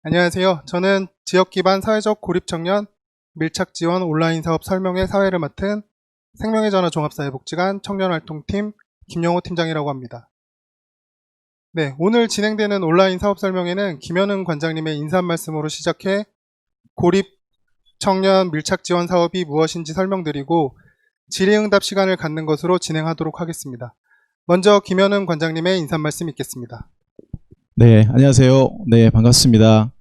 안녕하세요. 저는 지역 기반 사회적 고립 청년 밀착 지원 온라인 사업 설명회 사회를 맡은 생명의 전화 종합사회복지관 청년활동팀 김영호 팀장이라고 합니다. 네, 오늘 진행되는 온라인 사업 설명회는 김현웅 관장님의 인사 말씀으로 시작해 고립 청년 밀착 지원 사업이 무엇인지 설명드리고 질의응답 시간을 갖는 것으로 진행하도록 하겠습니다. 먼저 김현웅 관장님의 인사 말씀 있겠습니다. 네, 안녕하세요. 네, 반갑습니다.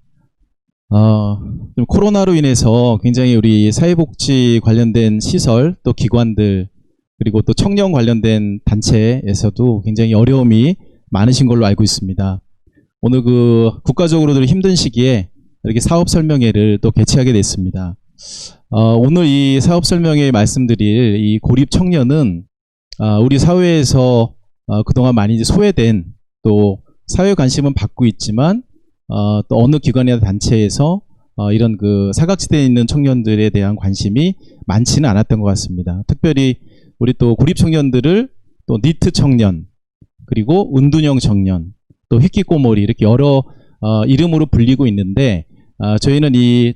좀 코로나로 인해서 굉장히 우리 사회복지 관련된 시설, 또 기관들, 그리고 또 청년 관련된 단체에서도 굉장히 어려움이 많으신 걸로 알고 있습니다. 오늘 국가적으로도 힘든 시기에 이렇게 사업 설명회를 또 개최하게 됐습니다. 오늘 이 사업 설명회에 말씀드릴 이 고립 청년은 우리 사회에서 그동안 많이 이제 소외된, 또 사회 관심은 받고 있지만 또 어느 기관이나 단체에서 이런 사각지대에 있는 청년들에 대한 관심이 많지는 않았던 것 같습니다. 특별히 우리 또 고립 청년들을 또 니트 청년, 그리고 은둔형 청년, 또 휘끼꼬머리, 이렇게 여러 이름으로 불리고 있는데, 저희는 이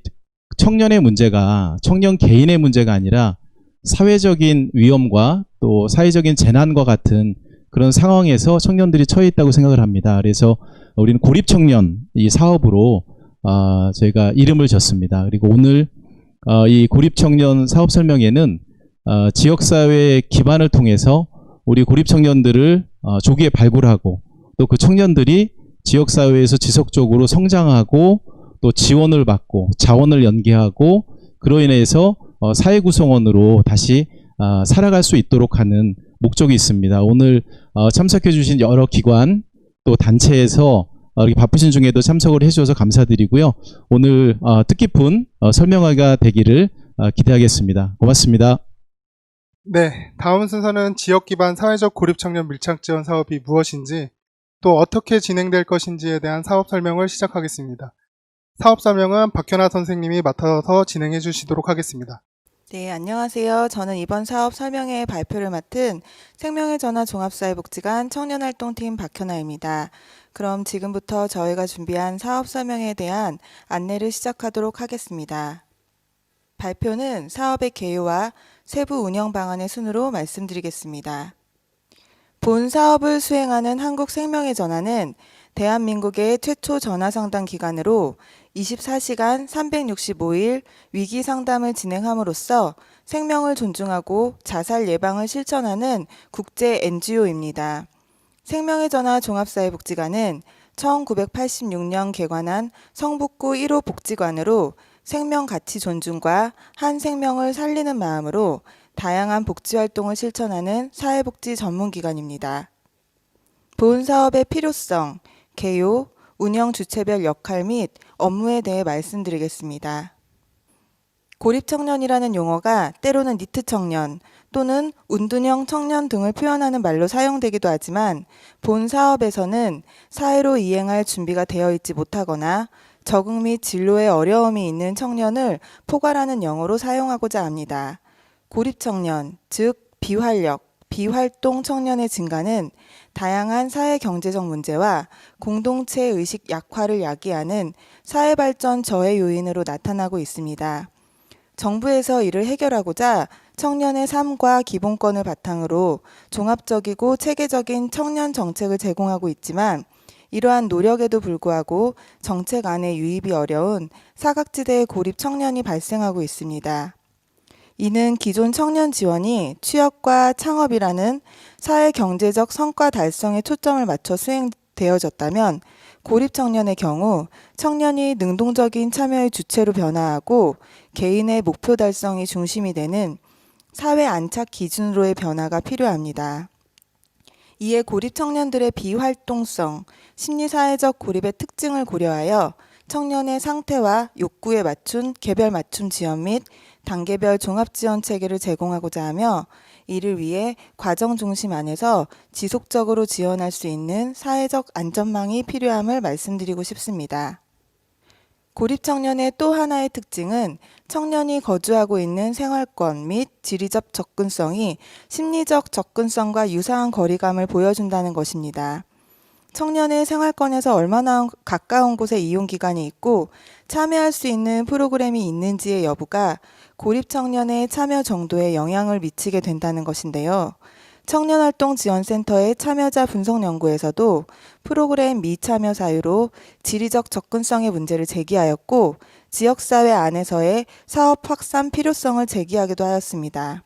청년의 문제가 청년 개인의 문제가 아니라 사회적인 위험과 또 사회적인 재난과 같은 그런 상황에서 청년들이 처해 있다고 생각을 합니다. 그래서 우리는 고립청년 이 사업으로 저희가 이름을 졌습니다. 그리고 오늘 이 고립청년 사업 설명회는 지역사회의 기반을 통해서 우리 고립청년들을 조기에 발굴하고, 또 그 청년들이 지역사회에서 지속적으로 성장하고 또 지원을 받고 자원을 연계하고, 그로 인해서 사회구성원으로 다시 살아갈 수 있도록 하는 목적이 있습니다. 오늘 참석해 주신 여러 기관 또 단체에서 이렇게 바쁘신 중에도 참석을 해주셔서 감사드리고요. 오늘 뜻깊은 설명회가 되기를 기대하겠습니다. 고맙습니다. 네, 다음 순서는 지역 기반 사회적 고립 청년 밀착 지원 사업이 무엇인지, 또 어떻게 진행될 것인지에 대한 사업 설명을 시작하겠습니다. 사업 설명은 박현아 선생님이 맡아서 진행해 주시도록 하겠습니다. 네, 안녕하세요. 저는 이번 사업 설명회 발표를 맡은 생명의 전화 종합사회복지관 청년활동팀 박현아입니다. 그럼 지금부터 저희가 준비한 사업 설명에 대한 안내를 시작하도록 하겠습니다. 발표는 사업의 개요와 세부 운영 방안의 순으로 말씀드리겠습니다. 본 사업을 수행하는 한국생명의 전화는 대한민국의 최초 전화상담 기관으로 24시간 365일 위기 상담을 진행함으로써 생명을 존중하고 자살 예방을 실천하는 국제 NGO입니다. 생명의 전화 종합사회복지관은 1986년 개관한 성북구 1호 복지관으로 생명 가치 존중과 한 생명을 살리는 마음으로 다양한 복지활동을 실천하는 사회복지 전문기관입니다. 본 사업의 필요성, 개요, 운영 주체별 역할 및 업무에 대해 말씀드리겠습니다. 고립청년이라는 용어가 때로는 니트 청년 또는 운둔형 청년 등을 표현하는 말로 사용되기도 하지만, 본 사업에서는 사회로 이행할 준비가 되어 있지 못하거나 적응 및 진로에 어려움이 있는 청년을 포괄하는 용어로 사용하고자 합니다. 고립청년, 즉 비활력, 비활동 청년의 증가는 다양한 사회-경제적 문제와 공동체 의식 약화를 야기하는 사회발전 저해 요인으로 나타나고 있습니다. 정부에서 이를 해결하고자 청년의 삶과 기본권을 바탕으로 종합적이고 체계적인 청년 정책을 제공하고 있지만, 이러한 노력에도 불구하고 정책 안에 유입이 어려운 사각지대의 고립 청년이 발생하고 있습니다. 이는 기존 청년 지원이 취업과 창업이라는 사회 경제적 성과 달성에 초점을 맞춰 수행되어졌다면, 고립 청년의 경우 청년이 능동적인 참여의 주체로 변화하고 개인의 목표 달성이 중심이 되는 사회 안착 기준으로의 변화가 필요합니다. 이에 고립 청년들의 비활동성, 심리사회적 고립의 특징을 고려하여 청년의 상태와 욕구에 맞춘 개별 맞춤 지원 및 단계별 종합지원 체계를 제공하고자 하며, 이를 위해 과정 중심 안에서 지속적으로 지원할 수 있는 사회적 안전망이 필요함을 말씀드리고 싶습니다. 고립 청년의 또 하나의 특징은 청년이 거주하고 있는 생활권 및 지리적 접근성이 심리적 접근성과 유사한 거리감을 보여준다는 것입니다. 청년의 생활권에서 얼마나 가까운 곳에 이용 기관이 있고 참여할 수 있는 프로그램이 있는지의 여부가 고립 청년의 참여 정도에 영향을 미치게 된다는 것인데요. 청년활동지원센터의 참여자 분석 연구에서도 프로그램 미참여 사유로 지리적 접근성의 문제를 제기하였고 지역사회 안에서의 사업 확산 필요성을 제기하기도 하였습니다.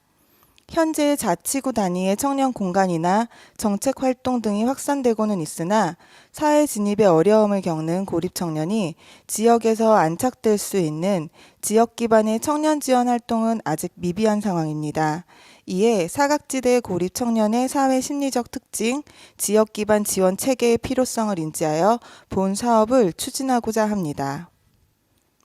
현재 자치구 단위의 청년 공간이나 정책 활동 등이 확산되고는 있으나 사회 진입에 어려움을 겪는 고립 청년이 지역에서 안착될 수 있는 지역 기반의 청년 지원 활동은 아직 미비한 상황입니다. 이에 사각지대 고립 청년의 사회 심리적 특징, 지역 기반 지원 체계의 필요성을 인지하여 본 사업을 추진하고자 합니다.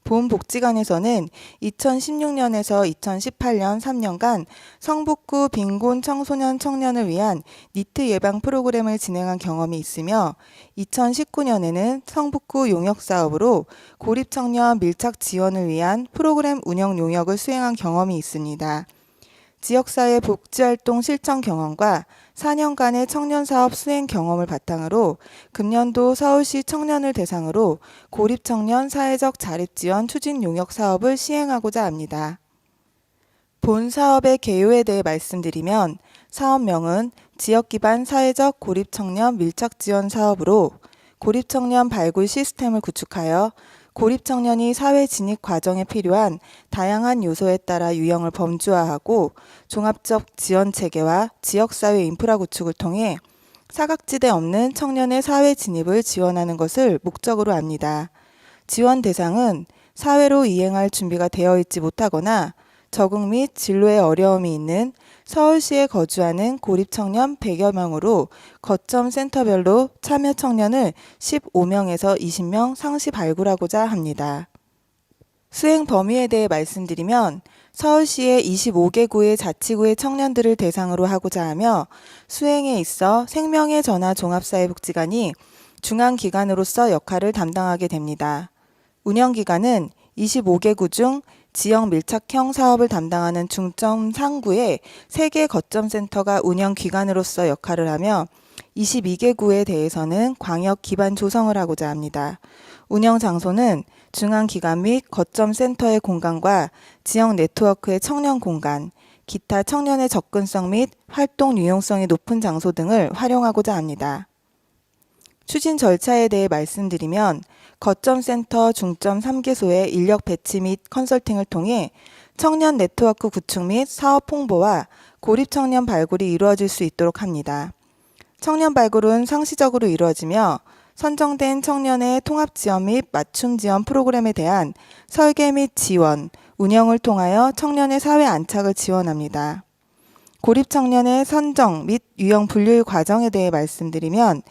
본 복지관에서는 2016년에서 2018년 3년간 성북구 빈곤 청소년 청년을 위한 니트 예방 프로그램을 진행한 경험이 있으며 2019년에는 성북구 용역사업으로 고립 청년 밀착 지원을 위한 프로그램 운영 용역을 수행한 경험이 있습니다. 지역사회 복지활동 실천 경험과 4년간의 청년사업 수행 경험을 바탕으로 금년도 서울시 청년을 대상으로 고립청년 사회적 자립지원 추진 용역 사업을 시행하고자 합니다. 본 사업의 개요에 대해 말씀드리면 사업명은 지역기반 사회적 고립청년 밀착지원 사업으로 고립청년 발굴 시스템을 구축하여 고립청년이 사회 진입 과정에 필요한 다양한 요소에 따라 유형을 범주화하고 종합적 지원 체계와 지역사회 인프라 구축을 통해 사각지대 없는 청년의 사회 진입을 지원하는 것을 목적으로 합니다. 지원 대상은 사회로 이행할 준비가 되어 있지 못하거나 적응 및 진로에 어려움이 있는 서울시에 거주하는 고립청년 100여 명으로 거점 센터별로 참여 청년을 15명에서 20명 상시 발굴하고자 합니다. 수행 범위에 대해 말씀드리면 서울시의 25개구의 자치구의 청년들을 대상으로 하고자 하며 수행에 있어 생명의 전화 종합사회복지관이 중앙기관으로서 역할을 담당하게 됩니다. 운영기관은 25개구 중 지역 밀착형 사업을 담당하는 중점 상구에 3개 거점센터가 운영기관으로서 역할을 하며 22개구에 대해서는 광역 기반 조성을 하고자 합니다. 운영 장소는 중앙기관 및 거점센터의 공간과 지역 네트워크의 청년 공간, 기타 청년의 접근성 및 활동 유용성이 높은 장소 등을 활용하고자 합니다. 추진 절차에 대해 말씀드리면 거점센터 중점 3개소의 인력 배치 및 컨설팅을 통해 청년 네트워크 구축 및 사업 홍보와 고립 청년 발굴이 이루어질 수 있도록 합니다. 청년 발굴은 상시적으로 이루어지며 선정된 청년의 통합 지원 및 맞춤 지원 프로그램에 대한 설계 및 지원, 운영을 통하여 청년의 사회 안착을 지원합니다. 고립 청년의 선정 및 유형 분류 과정에 대해 말씀드리면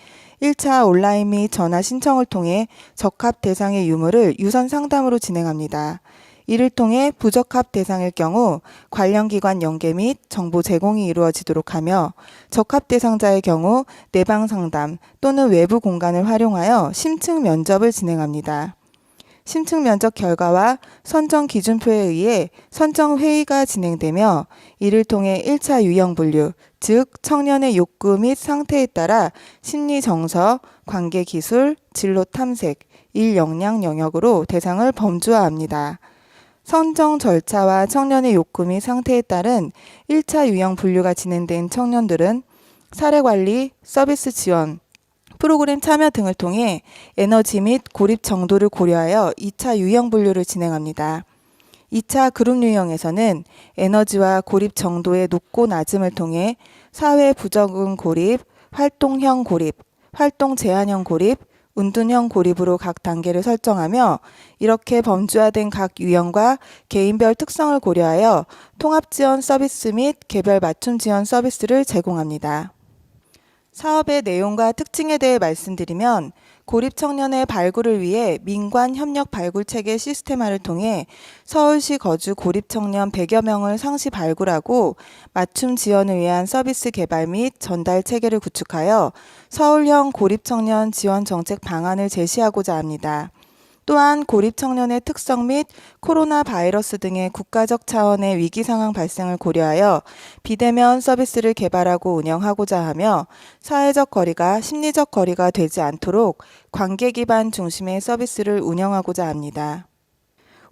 1차 온라인 및 전화 신청을 통해 적합 대상의 유무를 유선 상담으로 진행합니다. 이를 통해 부적합 대상일 경우 관련 기관 연계 및 정보 제공이 이루어지도록 하며 적합 대상자의 경우 내방 상담 또는 외부 공간을 활용하여 심층 면접을 진행합니다. 심층 면접 결과와 선정 기준표에 의해 선정 회의가 진행되며 이를 통해 1차 유형 분류, 즉 청년의 욕구 및 상태에 따라 심리 정서, 관계 기술, 진로 탐색, 일 역량 영역으로 대상을 범주화합니다. 선정 절차와 청년의 욕구 및 상태에 따른 1차 유형 분류가 진행된 청년들은 사례 관리, 서비스 지원, 프로그램 참여 등을 통해 에너지 및 고립 정도를 고려하여 2차 유형 분류를 진행합니다. 2차 그룹 유형에서는 에너지와 고립 정도의 높고 낮음을 통해 사회 부적응 고립, 활동형 고립, 활동 제한형 고립, 운둔형 고립으로 각 단계를 설정하며 이렇게 범주화된 각 유형과 개인별 특성을 고려하여 통합 지원 서비스 및 개별 맞춤 지원 서비스를 제공합니다. 사업의 내용과 특징에 대해 말씀드리면 고립 청년의 발굴을 위해 민관 협력 발굴 체계 시스템화를 통해 서울시 거주 고립 청년 100여 명을 상시 발굴하고 맞춤 지원을 위한 서비스 개발 및 전달 체계를 구축하여 서울형 고립 청년 지원 정책 방안을 제시하고자 합니다. 또한 고립 청년의 특성 및 코로나 바이러스 등의 국가적 차원의 위기 상황 발생을 고려하여 비대면 서비스를 개발하고 운영하고자 하며 사회적 거리가 심리적 거리가 되지 않도록 관계 기반 중심의 서비스를 운영하고자 합니다.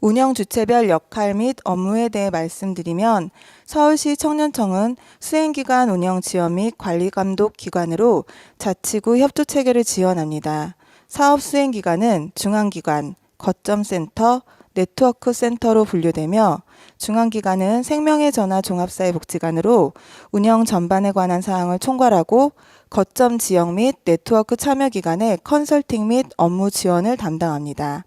운영 주체별 역할 및 업무에 대해 말씀드리면 서울시 청년청은 수행기관 운영 지원 및 관리 감독 기관으로 자치구 협조 체계를 지원합니다. 사업 수행기관은 중앙기관, 거점센터, 네트워크센터로 분류되며 중앙기관은 생명의 전화 종합사회복지관으로 운영 전반에 관한 사항을 총괄하고 거점 지역 및 네트워크 참여기관의 컨설팅 및 업무 지원을 담당합니다.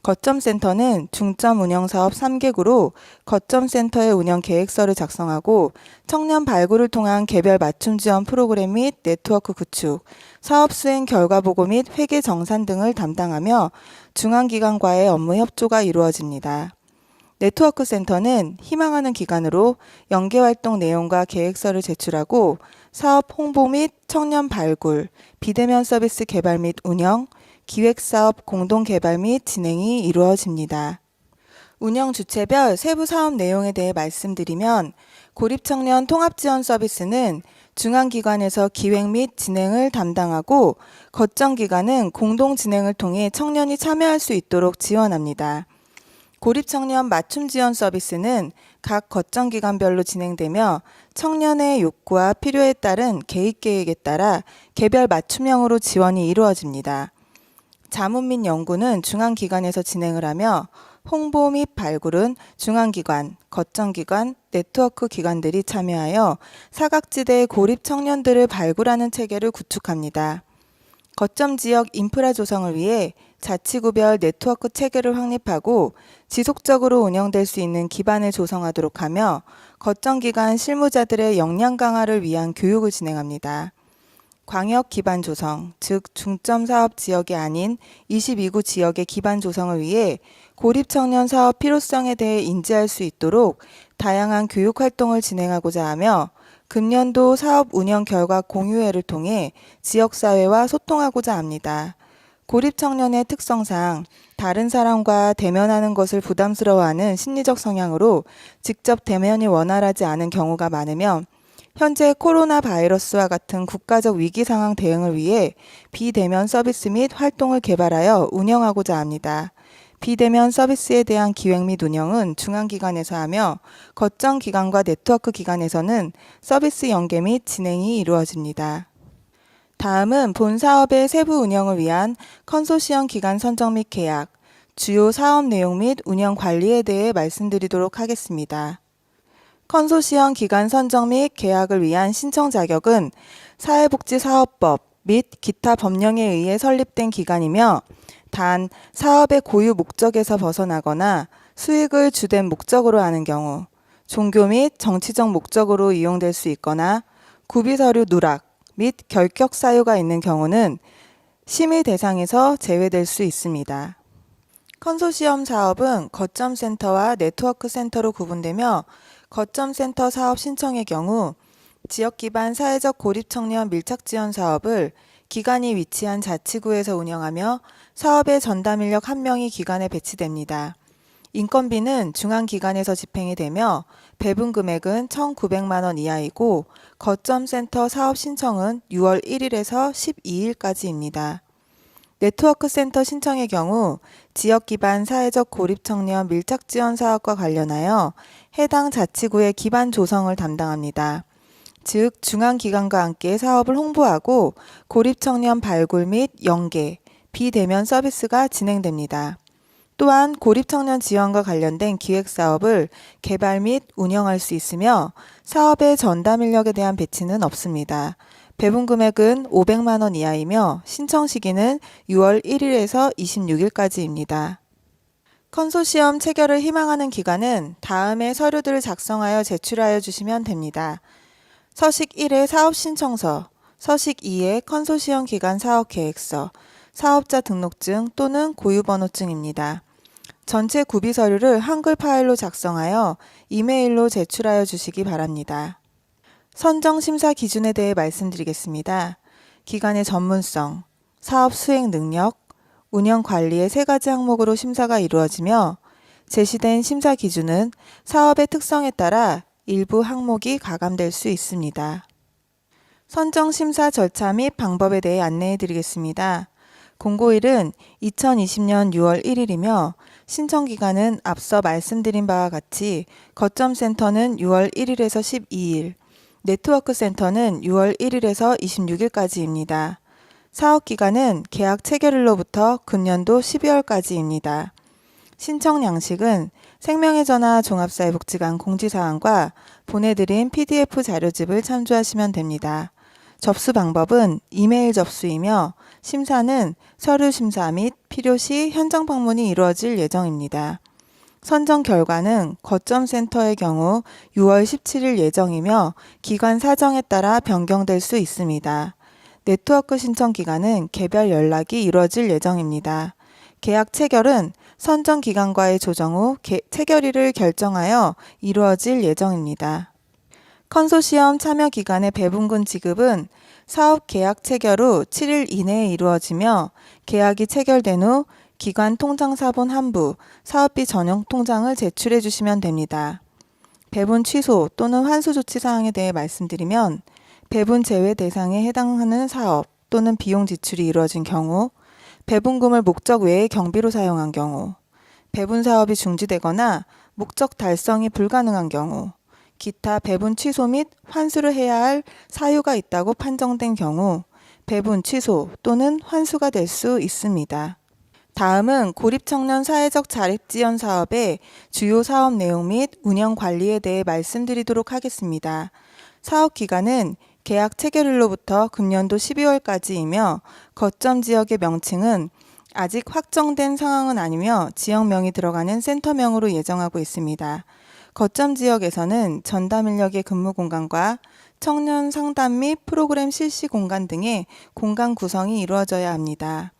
거점센터는 중점 운영사업 3개구로 거점센터의 운영 계획서를 작성하고 청년 발굴을 통한 개별 맞춤 지원 프로그램 및 네트워크 구축, 사업 수행 결과 보고 및 회계 정산 등을 담당하며 중앙기관과의 업무 협조가 이루어집니다. 네트워크 센터는 희망하는 기관으로 연계활동 내용과 계획서를 제출하고 사업 홍보 및 청년 발굴, 비대면 서비스 개발 및 운영, 기획사업 공동 개발 및 진행이 이루어집니다. 운영 주체별 세부 사업 내용에 대해 말씀드리면 고립청년 통합지원 서비스는 중앙기관에서 기획 및 진행을 담당하고 거점기관은 공동 진행을 통해 청년이 참여할 수 있도록 지원합니다. 고립청년 맞춤 지원 서비스는 각 거점기관별로 진행되며 청년의 욕구와 필요에 따른 개입계획에 따라 개별 맞춤형으로 지원이 이루어집니다. 자문 및 연구는 중앙기관에서 진행을 하며 홍보 및 발굴은 중앙기관, 거점기관, 네트워크 기관들이 참여하여 사각지대의 고립 청년들을 발굴하는 체계를 구축합니다. 거점 지역 인프라 조성을 위해 자치구별 네트워크 체계를 확립하고 지속적으로 운영될 수 있는 기반을 조성하도록 하며 거점기관 실무자들의 역량 강화를 위한 교육을 진행합니다. 광역 기반 조성, 즉 중점 사업 지역이 아닌 22구 지역의 기반 조성을 위해 고립 청년 사업 필요성에 대해 인지할 수 있도록 다양한 교육 활동을 진행하고자 하며 금년도 사업 운영 결과 공유회를 통해 지역사회와 소통하고자 합니다. 고립 청년의 특성상 다른 사람과 대면하는 것을 부담스러워하는 심리적 성향으로 직접 대면이 원활하지 않은 경우가 많으며 현재 코로나 바이러스와 같은 국가적 위기 상황 대응을 위해 비대면 서비스 및 활동을 개발하여 운영하고자 합니다. 비대면 서비스에 대한 기획 및 운영은 중앙기관에서 하며 거점 기관과 네트워크 기관에서는 서비스 연계 및 진행이 이루어집니다. 다음은 본 사업의 세부 운영을 위한 컨소시엄 기관 선정 및 계약, 주요 사업 내용 및 운영 관리에 대해 말씀드리도록 하겠습니다. 컨소시엄 기관 선정 및 계약을 위한 신청 자격은 사회복지사업법 및 기타 법령에 의해 설립된 기관이며 단 사업의 고유 목적에서 벗어나거나 수익을 주된 목적으로 하는 경우, 종교 및 정치적 목적으로 이용될 수 있거나 구비서류 누락 및 결격 사유가 있는 경우는 심의 대상에서 제외될 수 있습니다. 컨소시엄 사업은 거점센터와 네트워크센터로 구분되며 거점센터 사업 신청의 경우 지역 기반 사회적 고립 청년 밀착 지원 사업을 기관이 위치한 자치구에서 운영하며 사업의 전담 인력 1명이 기관에 배치됩니다. 인건비는 중앙기관에서 집행이 되며 배분 금액은 1,900만 원 이하이고 거점센터 사업 신청은 6월 1일에서 12일까지입니다. 네트워크 센터 신청의 경우 지역 기반 사회적 고립 청년 밀착 지원 사업과 관련하여 해당 자치구의 기반 조성을 담당합니다. 즉 중앙기관과 함께 사업을 홍보하고 고립 청년 발굴 및 연계, 비대면 서비스가 진행됩니다. 또한 고립 청년 지원과 관련된 기획 사업을 개발 및 운영할 수 있으며 사업의 전담 인력에 대한 배치는 없습니다. 배분 금액은 500만 원 이하이며 신청 시기는 6월 1일에서 26일까지입니다. 컨소시엄 체결을 희망하는 기관은 다음의 서류들을 작성하여 제출하여 주시면 됩니다. 서식 1의 사업 신청서, 서식 2의 컨소시엄 기관 사업 계획서, 사업자 등록증 또는 고유번호증입니다. 전체 구비 서류를 한글 파일로 작성하여 이메일로 제출하여 주시기 바랍니다. 선정 심사 기준에 대해 말씀드리겠습니다. 기관의 전문성, 사업 수행 능력, 운영 관리의 세 가지 항목으로 심사가 이루어지며 제시된 심사 기준은 사업의 특성에 따라 일부 항목이 가감될 수 있습니다. 선정 심사 절차 및 방법에 대해 안내해 드리겠습니다. 공고일은 2020년 6월 1일이며 신청 기간은 앞서 말씀드린 바와 같이 거점 센터는 6월 1일에서 12일, 네트워크 센터는 6월 1일에서 26일까지입니다. 사업 기간은 계약 체결일로부터 금년도 12월까지입니다. 신청 양식은 생명의 전화 종합사회복지관 공지사항과 보내드린 PDF 자료집을 참조하시면 됩니다. 접수 방법은 이메일 접수이며 심사는 서류 심사 및 필요시 현장 방문이 이루어질 예정입니다. 선정 결과는 거점 센터의 경우 6월 17일 예정이며 기관 사정에 따라 변경될 수 있습니다. 네트워크 신청 기간은 개별 연락이 이루어질 예정입니다. 계약 체결은 선정 기관과의 조정 후 체결일을 결정하여 이루어질 예정입니다. 컨소시엄 참여 기간의 배분금 지급은 사업 계약 체결 후 7일 이내에 이루어지며 계약이 체결된 후 기관 통장 사본 한부, 사업비 전용 통장을 제출해 주시면 됩니다. 배분 취소 또는 환수 조치 사항에 대해 말씀드리면 배분 제외 대상에 해당하는 사업 또는 비용 지출이 이루어진 경우, 배분금을 목적 외의 경비로 사용한 경우, 배분 사업이 중지되거나 목적 달성이 불가능한 경우, 기타 배분 취소 및 환수를 해야 할 사유가 있다고 판정된 경우 배분 취소 또는 환수가 될 수 있습니다. 다음은 고립청년 사회적 자립지원 사업의 주요 사업 내용 및 운영 관리에 대해 말씀드리도록 하겠습니다. 사업 기간은 계약 체결일로부터 금년도 12월까지이며 거점 지역의 명칭은 아직 확정된 상황은 아니며 지역명이 들어가는 센터명으로 예정하고 있습니다. 거점 지역에서는 전담 인력의 근무 공간과 청년 상담 및 프로그램 실시 공간 등의 공간 구성이 이루어져야 합니다.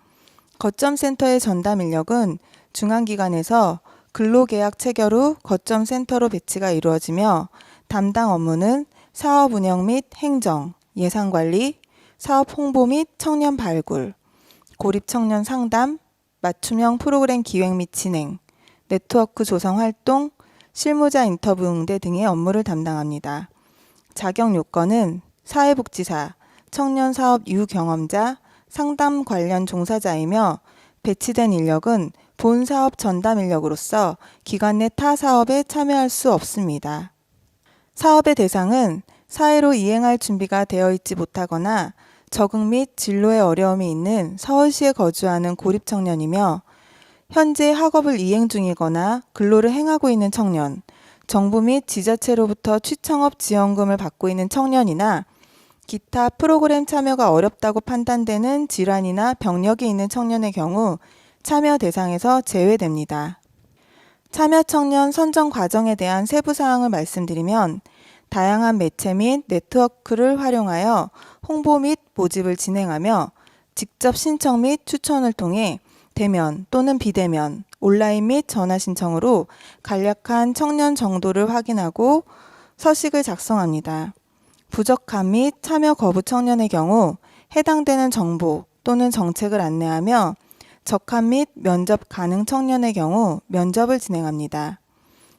거점 센터의 전담 인력은 중앙기관에서 근로계약 체결 후 거점 센터로 배치가 이루어지며 담당 업무는 사업 운영 및 행정, 예산관리, 사업 홍보 및 청년 발굴, 고립 청년 상담, 맞춤형 프로그램 기획 및 진행, 네트워크 조성 활동, 실무자 인터뷰 응대 등의 업무를 담당합니다. 자격 요건은 사회복지사, 청년사업 유경험자, 상담 관련 종사자이며 배치된 인력은 본 사업 전담 인력으로서 기관 내 타 사업에 참여할 수 없습니다. 사업의 대상은 사회로 이행할 준비가 되어 있지 못하거나 적응 및 진로에 어려움이 있는 서울시에 거주하는 고립 청년이며 현재 학업을 이행 중이거나 근로를 행하고 있는 청년, 정부 및 지자체로부터 취청업 지원금을 받고 있는 청년이나 기타 프로그램 참여가 어렵다고 판단되는 질환이나 병력이 있는 청년의 경우 참여 대상에서 제외됩니다. 참여 청년 선정 과정에 대한 세부 사항을 말씀드리면 다양한 매체 및 네트워크를 활용하여 홍보 및 모집을 진행하며 직접 신청 및 추천을 통해 대면 또는 비대면, 온라인 및 전화 신청으로 간략한 청년 정도를 확인하고 서식을 작성합니다. 부적함 및 참여 거부 청년의 경우 해당되는 정보 또는 정책을 안내하며 적합 및 면접 가능 청년의 경우 면접을 진행합니다.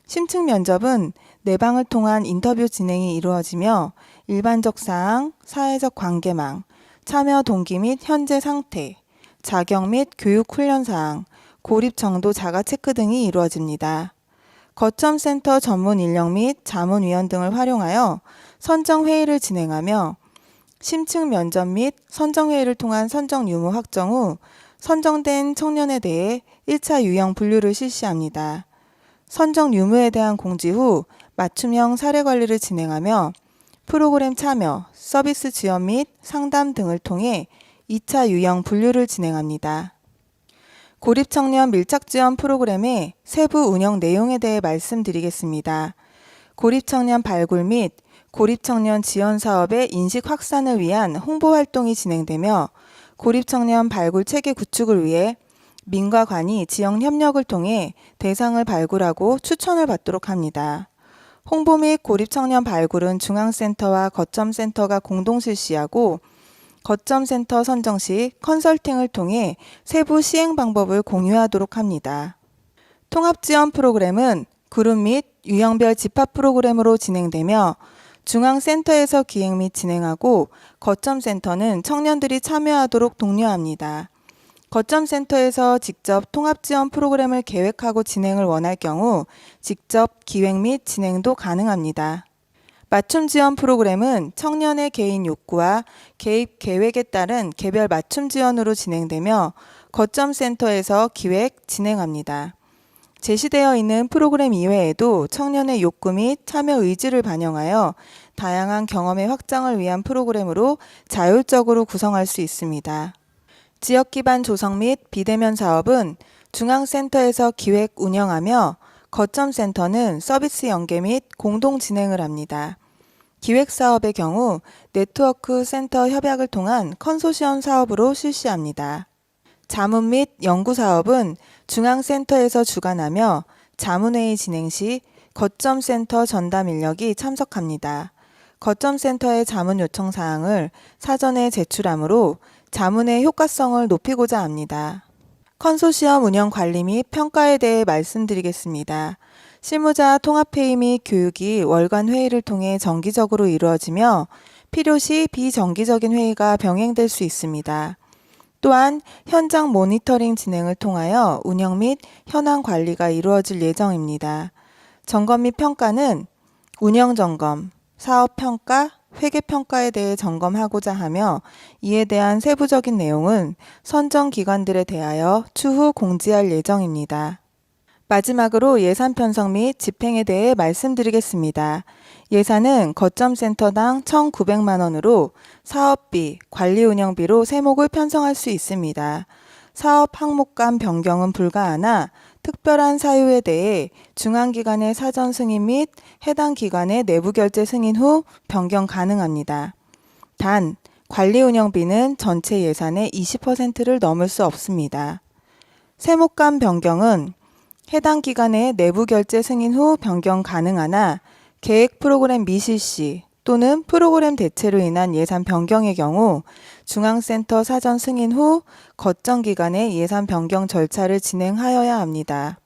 심층 면접은 내방을 통한 인터뷰 진행이 이루어지며 일반적 사항, 사회적 관계망, 참여 동기 및 현재 상태, 자격 및 교육 훈련 사항, 고립 정도 자가 체크 등이 이루어집니다. 거점 센터 전문 인력 및 자문위원 등을 활용하여 선정 회의를 진행하며 심층 면접 및 선정 회의를 통한 선정 유무 확정 후 선정된 청년에 대해 1차 유형 분류를 실시합니다. 선정 유무에 대한 공지 후 맞춤형 사례 관리를 진행하며 프로그램 참여, 서비스 지원 및 상담 등을 통해 2차 유형 분류를 진행합니다. 고립청년 밀착지원 프로그램의 세부 운영 내용에 대해 말씀드리겠습니다. 고립청년 발굴 및 고립청년 지원 사업의 인식 확산을 위한 홍보 활동이 진행되며 고립청년 발굴 체계 구축을 위해 민과 관이 지역 협력을 통해 대상을 발굴하고 추천을 받도록 합니다. 홍보 및 고립청년 발굴은 중앙센터와 거점센터가 공동 실시하고 거점센터 선정 시 컨설팅을 통해 세부 시행 방법을 공유하도록 합니다. 통합지원 프로그램은 그룹 및 유형별 집합 프로그램으로 진행되며 중앙센터에서 기획 및 진행하고 거점센터는 청년들이 참여하도록 독려합니다. 거점센터에서 직접 통합지원 프로그램을 계획하고 진행을 원할 경우 직접 기획 및 진행도 가능합니다. 맞춤 지원 프로그램은 청년의 개인 욕구와 개입 계획에 따른 개별 맞춤 지원으로 진행되며 거점센터에서 기획, 진행합니다. 제시되어 있는 프로그램 이외에도 청년의 욕구 및 참여 의지를 반영하여 다양한 경험의 확장을 위한 프로그램으로 자율적으로 구성할 수 있습니다. 지역 기반 조성 및 비대면 사업은 중앙센터에서 기획, 운영하며 거점센터는 서비스 연계 및 공동 진행을 합니다. 기획 사업의 경우 네트워크 센터 협약을 통한 컨소시엄 사업으로 실시합니다. 자문 및 연구 사업은 중앙센터에서 주관하며 자문회의 진행 시 거점센터 전담 인력이 참석합니다. 거점센터의 자문 요청 사항을 사전에 제출하므로 자문의 효과성을 높이고자 합니다. 컨소시엄 운영 관리 및 평가에 대해 말씀드리겠습니다. 실무자 통합회의 및 교육이 월간 회의를 통해 정기적으로 이루어지며 필요시 비정기적인 회의가 병행될 수 있습니다. 또한 현장 모니터링 진행을 통하여 운영 및 현황 관리가 이루어질 예정입니다. 점검 및 평가는 운영 점검, 사업 평가, 회계 평가에 대해 점검하고자 하며 이에 대한 세부적인 내용은 선정 기관들에 대하여 추후 공지할 예정입니다. 마지막으로 예산 편성 및 집행에 대해 말씀드리겠습니다. 예산은 거점센터당 1,900만 원으로 사업비, 관리 운영비로 세목을 편성할 수 있습니다. 사업 항목 간 변경은 불가하나 특별한 사유에 대해 중앙기관의 사전 승인 및 해당 기관의 내부 결제 승인 후 변경 가능합니다. 단, 관리 운영비는 전체 예산의 20%를 넘을 수 없습니다. 세목 간 변경은 해당 기관의 내부 결제 승인 후 변경 가능하나 계획 프로그램 미실시 또는 프로그램 대체로 인한 예산 변경의 경우 중앙센터 사전 승인 후 거점 기관의 예산 변경 절차를 진행하여야 합니다.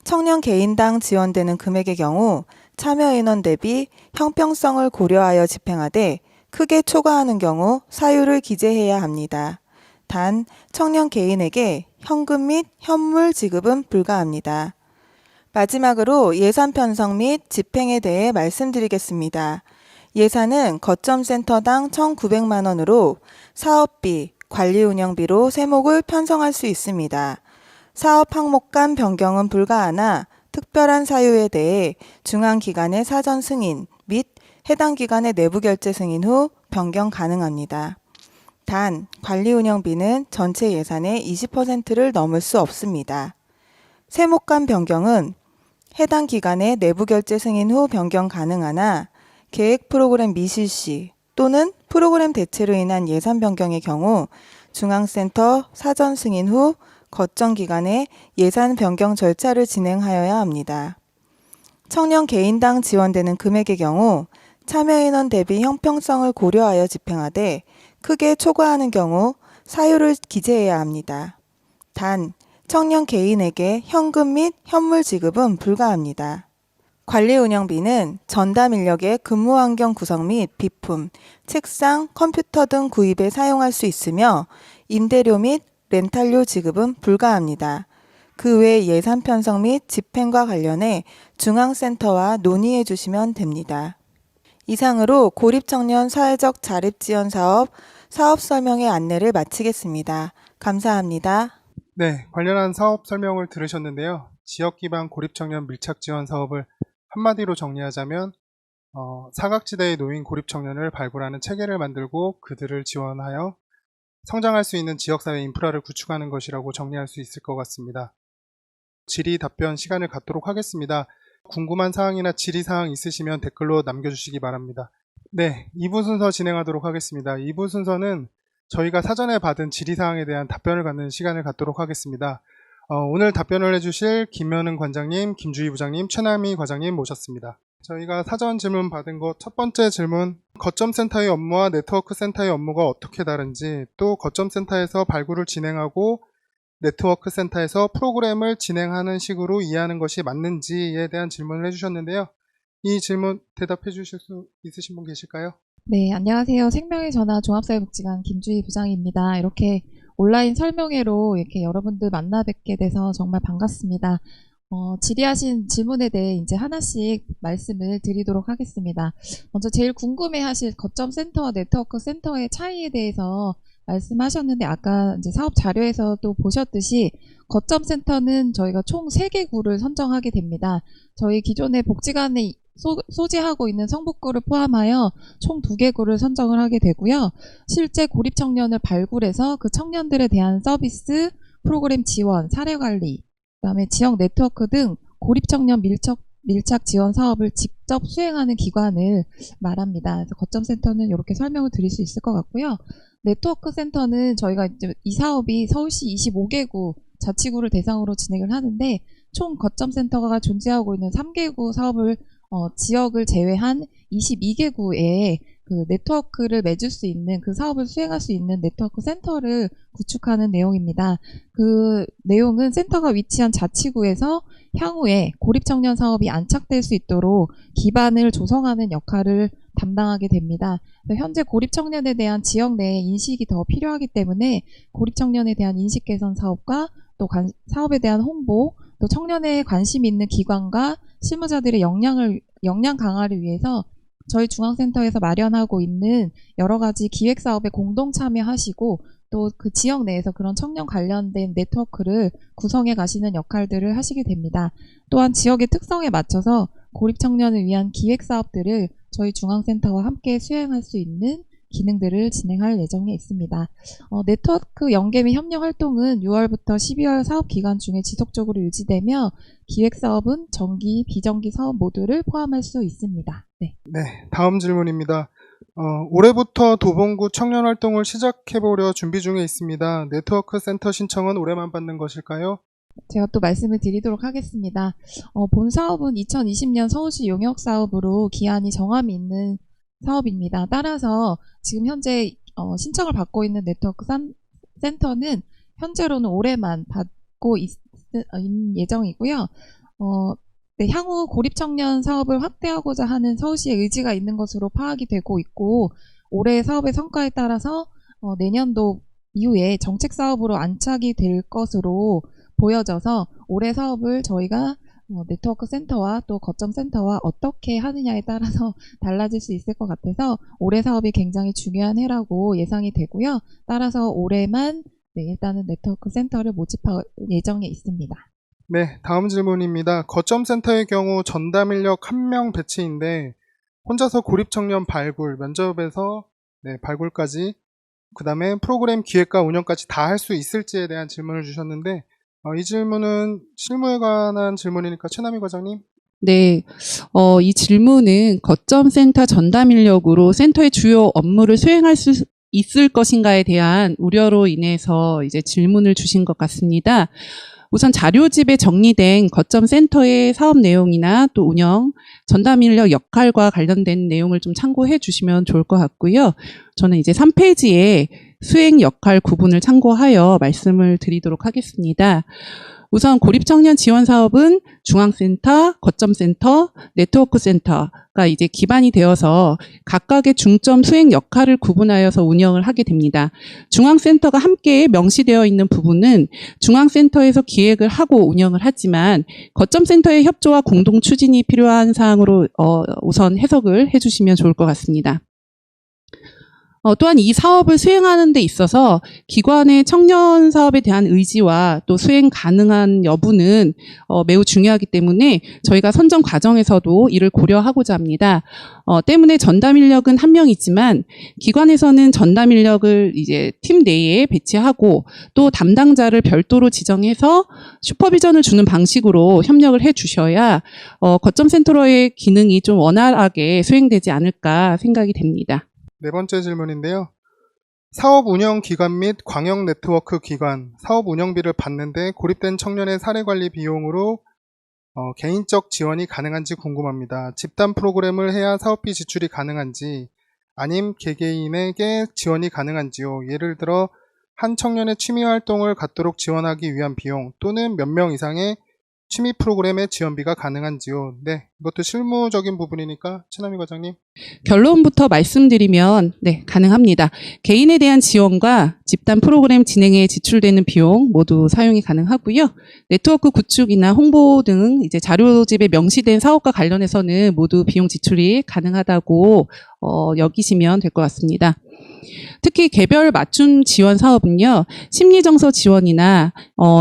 청년 개인당 지원되는 금액의 경우 참여 인원 대비 형평성을 고려하여 집행하되 크게 초과하는 경우 사유를 기재해야 합니다. 단, 청년 개인에게 현금 및 현물 지급은 불가합니다. 마지막으로 예산 편성 및 집행에 대해 말씀드리겠습니다. 예산은 거점센터당 1,900만 원으로 사업비, 관리 운영비로 세목을 편성할 수 있습니다. 사업 항목 간 변경은 불가하나 특별한 사유에 대해 중앙기관의 사전 승인 및 해당 기관의 내부 결제 승인 후 변경 가능합니다. 단, 관리 운영비는 전체 예산의 20%를 넘을 수 없습니다. 세목 간 변경은 해당 기관의 내부 결제 승인 후 변경 가능하나 계획 프로그램 미실시 또는 프로그램 대체로 인한 예산 변경의 경우 중앙센터 사전 승인 후 거점 기관의 예산 변경 절차를 진행하여야 합니다. 청년 개인당 지원되는 금액의 경우 참여 인원 대비 형평성을 고려하여 집행하되 크게 초과하는 경우 사유를 기재해야 합니다. 단, 청년 개인에게 현금 및 현물 지급은 불가합니다. 관리 운영비는 전담 인력의 근무 환경 구성 및 비품, 책상, 컴퓨터 등 구입에 사용할 수 있으며 임대료 및 렌탈료 지급은 불가합니다. 그 외 예산 편성 및 집행과 관련해 중앙센터와 논의해 주시면 됩니다. 이상으로 고립청년 사회적 자립지원사업 사업 설명의 안내를 마치겠습니다. 감사합니다. 네, 관련한 사업 설명을 들으셨는데요. 지역 기반 고립청년 밀착 지원 사업을 한마디로 정리하자면 사각지대에 놓인 고립청년을 발굴하는 체계를 만들고 그들을 지원하여 성장할 수 있는 지역사회 인프라를 구축하는 것이라고 정리할 수 있을 것 같습니다. 질의 답변 시간을 갖도록 하겠습니다. 궁금한 사항이나 질의사항 있으시면 댓글로 남겨주시기 바랍니다. 네, 2부 순서 진행하도록 하겠습니다. 2부 순서는 저희가 사전에 받은 질의사항에 대한 답변을 갖는 시간을 갖도록 하겠습니다. 오늘 답변을 해주실 김현은 관장님, 김주희 부장님, 최남희 과장님 모셨습니다. 저희가 사전 질문 받은 것 첫 번째 질문 거점센터의 업무와 네트워크센터의 업무가 어떻게 다른지, 또 거점센터에서 발굴을 진행하고 네트워크센터에서 프로그램을 진행하는 식으로 이해하는 것이 맞는지에 대한 질문을 해주셨는데요. 이 질문 대답해 주실 수 있으신 분 계실까요? 네, 안녕하세요. 생명의 전화 종합사회복지관 김주희 부장입니다. 이렇게 온라인 설명회로 이렇게 여러분들 만나 뵙게 돼서 정말 반갑습니다. 질의하신 질문에 대해 이제 하나씩 말씀을 드리도록 하겠습니다. 먼저 제일 궁금해 하실 거점 센터와 네트워크 센터의 차이에 대해서 말씀하셨는데 아까 이제 사업 자료에서 또 보셨듯이 거점 센터는 저희가 총 3개 구를 선정하게 됩니다. 저희 기존의 복지관에 소지하고 있는 성북구를 포함하여 총 2개 구를 선정을 하게 되고요. 실제 고립 청년을 발굴해서 그 청년들에 대한 서비스, 프로그램 지원, 사례 관리, 그다음에 지역 네트워크 등 고립 청년 밀착 지원 사업을 직접 수행하는 기관을 말합니다. 그래서 거점 센터는 이렇게 설명을 드릴 수 있을 것 같고요. 네트워크 센터는 저희가 이제 이 사업이 서울시 25개구 자치구를 대상으로 진행을 하는데 총 거점 센터가 존재하고 있는 3개구 사업을 지역을 제외한 22개구에 그 네트워크를 맺을 수 있는 그 사업을 수행할 수 있는 네트워크 센터를 구축하는 내용입니다. 그 내용은 센터가 위치한 자치구에서 향후에 고립청년 사업이 안착될 수 있도록 기반을 조성하는 역할을 담당하게 됩니다. 현재 고립청년에 대한 지역 내의 인식이 더 필요하기 때문에 고립청년에 대한 인식 개선 사업과 또 사업에 대한 홍보, 또 청년에 관심 있는 기관과 실무자들의 역량 강화를 위해서 저희 중앙센터에서 마련하고 있는 여러 가지 기획 사업에 공동 참여하시고 또 그 지역 내에서 그런 청년 관련된 네트워크를 구성해 가시는 역할들을 하시게 됩니다. 또한 지역의 특성에 맞춰서 고립 청년을 위한 기획 사업들을 저희 중앙센터와 함께 수행할 수 있는 기능들을 진행할 예정에 있습니다. 네트워크 연계 및 협력 활동은 6월부터 12월 사업 기간 중에 지속적으로 유지되며 기획 사업은 정기, 비정기 사업 모두를 포함할 수 있습니다. 네. 네, 다음 질문입니다. 올해부터 도봉구 청년 활동을 시작해보려 준비 중에 있습니다. 네트워크 센터 신청은 올해만 받는 것일까요? 제가 또 말씀을 드리도록 하겠습니다. 본 사업은 2020년 서울시 용역 사업으로 기한이 정함이 있는 사업입니다. 따라서 지금 현재 신청을 받고 있는 네트워크 센터는 현재로는 올해만 받고 있는 예정이고요. 네, 향후 고립청년 사업을 확대하고자 하는 서울시의 의지가 있는 것으로 파악이 되고 있고 올해 사업의 성과에 따라서 내년도 이후에 정책 사업으로 안착이 될 것으로 보여져서 올해 사업을 저희가 네트워크 센터와 또 거점 센터와 어떻게 하느냐에 따라서 달라질 수 있을 것 같아서 올해 사업이 굉장히 중요한 해라고 예상이 되고요. 따라서 올해만 일단은 네트워크 센터를 모집할 예정에 있습니다. 네, 다음 질문입니다. 거점 센터의 경우 전담 인력 1명 배치인데 혼자서 고립 청년 발굴, 면접에서 발굴까지 그 다음에 프로그램 기획과 운영까지 다 할 수 있을지에 대한 질문을 주셨는데 이 질문은 실무에 관한 질문이니까 최남희 과장님. 네, 이 질문은 거점 센터 전담 인력으로 센터의 주요 업무를 수행할 수 있을 것인가에 대한 우려로 인해서 이제 질문을 주신 것 같습니다. 우선 자료집에 정리된 거점 센터의 사업 내용이나 또 운영, 전담 인력 역할과 관련된 내용을 좀 참고해 주시면 좋을 것 같고요. 저는 이제 3페이지에 수행 역할 구분을 참고하여 말씀을 드리도록 하겠습니다. 우선 고립청년 지원 사업은 중앙센터, 거점센터, 네트워크센터가 이제 기반이 되어서 각각의 중점 수행 역할을 구분하여서 운영을 하게 됩니다. 중앙센터가 함께 명시되어 있는 부분은 중앙센터에서 기획을 하고 운영을 하지만 거점센터의 협조와 공동 추진이 필요한 사항으로 우선 해석을 해주시면 좋을 것 같습니다. 또한 이 사업을 수행하는 데 있어서 기관의 청년 사업에 대한 의지와 또 수행 가능한 여부는 매우 중요하기 때문에 저희가 선정 과정에서도 이를 고려하고자 합니다. 때문에 전담 인력은 1명이지만 기관에서는 전담 인력을 이제 팀 내에 배치하고 또 담당자를 별도로 지정해서 슈퍼비전을 주는 방식으로 협력을 해 주셔야 거점 센터의 기능이 좀 원활하게 수행되지 않을까 생각이 됩니다. 네 번째 질문인데요. 사업 운영 기관 및 광역 네트워크 기관, 사업 운영비를 받는데 고립된 청년의 사례 관리 비용으로 개인적 지원이 가능한지 궁금합니다. 집단 프로그램을 해야 사업비 지출이 가능한지 아님 개개인에게 지원이 가능한지요. 예를 들어 한 청년의 취미 활동을 갖도록 지원하기 위한 비용 또는 몇 명 이상의 취미 프로그램의 지원비가 가능한지요. 네, 이것도 실무적인 부분이니까 최남희 과장님. 결론부터 말씀드리면 네, 가능합니다. 개인에 대한 지원과 집단 프로그램 진행에 지출되는 비용 모두 사용이 가능하고요. 네트워크 구축이나 홍보 등 이제 자료집에 명시된 사업과 관련해서는 모두 비용 지출이 가능하다고 여기시면 될 것 같습니다. 특히 개별 맞춤 지원 사업은요, 심리정서 지원이나